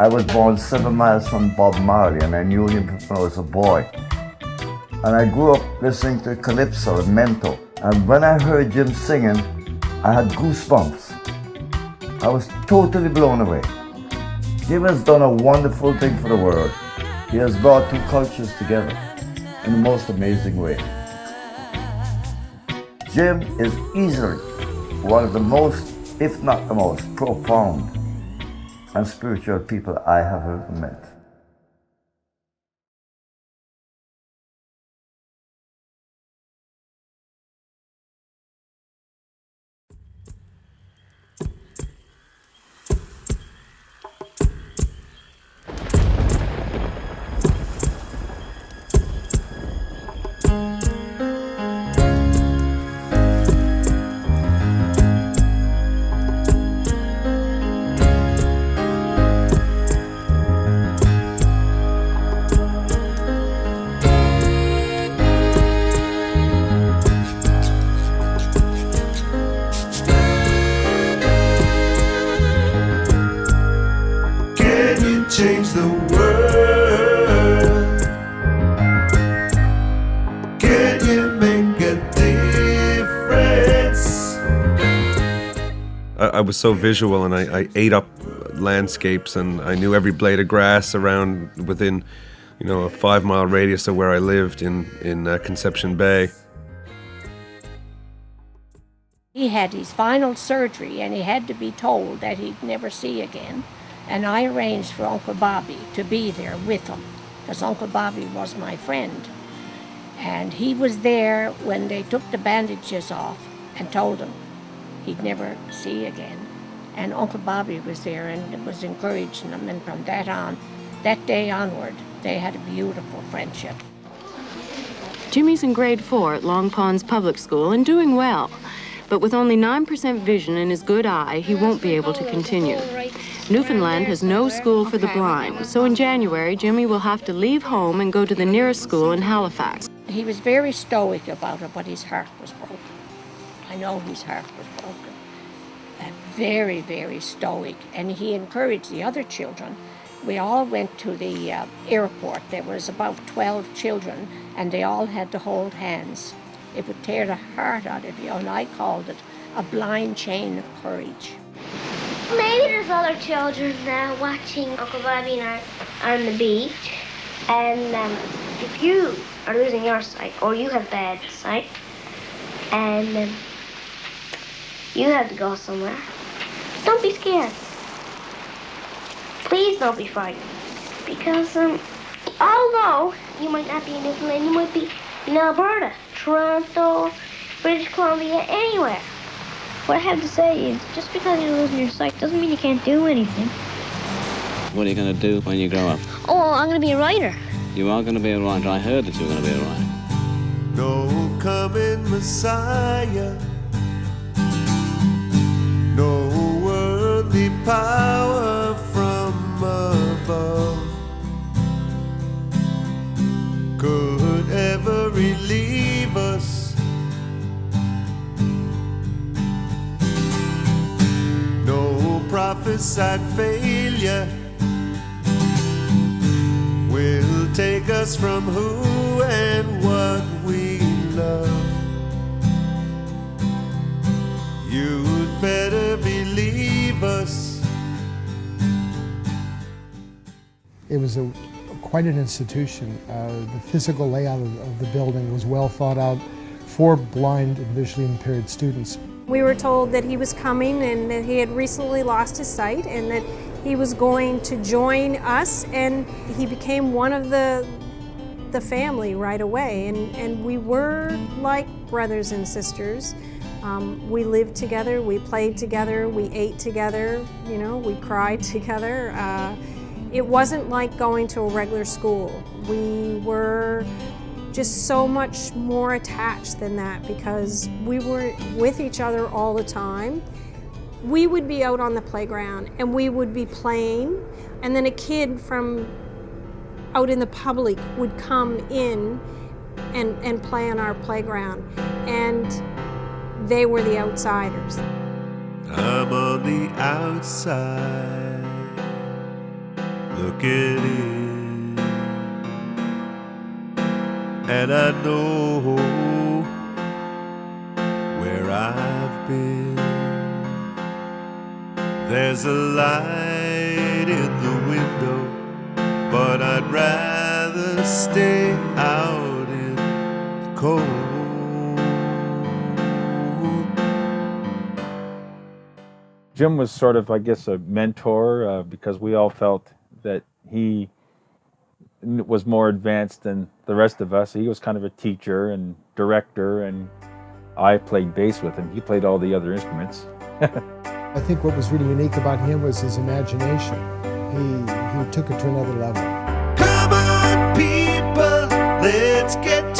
I was born 7 miles from Bob Marley, and I knew him when I was a boy. And I grew up listening to Calypso and Mento. And when I heard Jim singing, I had goosebumps. I was totally blown away. Jim has done a wonderful thing for the world. He has brought two cultures together in the most amazing way. Jim is easily one of the most, if not the most, profound and spiritual people I have ever met. Change the world. Can you make a difference? I was so visual, and I ate up landscapes, and I knew every blade of grass around within, a 5-mile radius of where I lived in Conception Bay. He had his final surgery, and he had to be told that he'd never see again. And I arranged for Uncle Bobby to be there with him, because Uncle Bobby was my friend. And he was there when they took the bandages off and told him he'd never see again. And Uncle Bobby was there and was encouraging him, and from that day onward, they had a beautiful friendship. Jimmy's in grade 4 at Long Ponds Public School and doing well. But with only 9% vision in his good eye, he won't be able to continue. Newfoundland has no school for the blind, so in January, Jimmy will have to leave home and go to the nearest school in Halifax. He was very stoic about it, but his heart was broken. I know his heart was broken. Very, very stoic. And he encouraged the other children. We all went to the airport. There was about 12 children, and they all had to hold hands. It would tear the heart out of you, and I called it a blind chain of courage. Maybe there's other children watching Uncle Bobby and I on the beach, and if you are losing your sight, or you have bad sight, and you have to go somewhere, don't be scared. Please don't be frightened, because although you might not be in Newfoundland, you might be in Alberta, Toronto, British Columbia, anywhere. What I have to say is, just because you're losing your sight doesn't mean you can't do anything. What are you going to do when you grow up? Oh, I'm going to be a writer. You are going to be a writer. I heard that you were going to be a writer. No coming Messiah, no worldly power from above could ever relieve us. No prophesied failure will take us from who and what we love. You'd better believe us. It was quite an institution. The physical layout of the building was well thought out for blind and visually impaired students. We were told that he was coming and that he had recently lost his sight and that he was going to join us, and he became one of the family right away, and we were like brothers and sisters. We lived together, we played together, we ate together, we cried together. It wasn't like going to a regular school. We were just so much more attached than that because we were with each other all the time. We would be out on the playground and we would be playing, and then a kid from out in the public would come in and play on our playground, and they were the outsiders. I'm on the outside. looking in, and I know where I've been. There's a light in the window, but I'd rather stay out in the cold. Jim was sort of, I guess, a mentor because we all felt that he was more advanced than the rest of us. He was kind of a teacher and director, and I played bass with him. He played all the other instruments. I think what was really unique about him was his imagination. He took it to another level. Come on, people, let's get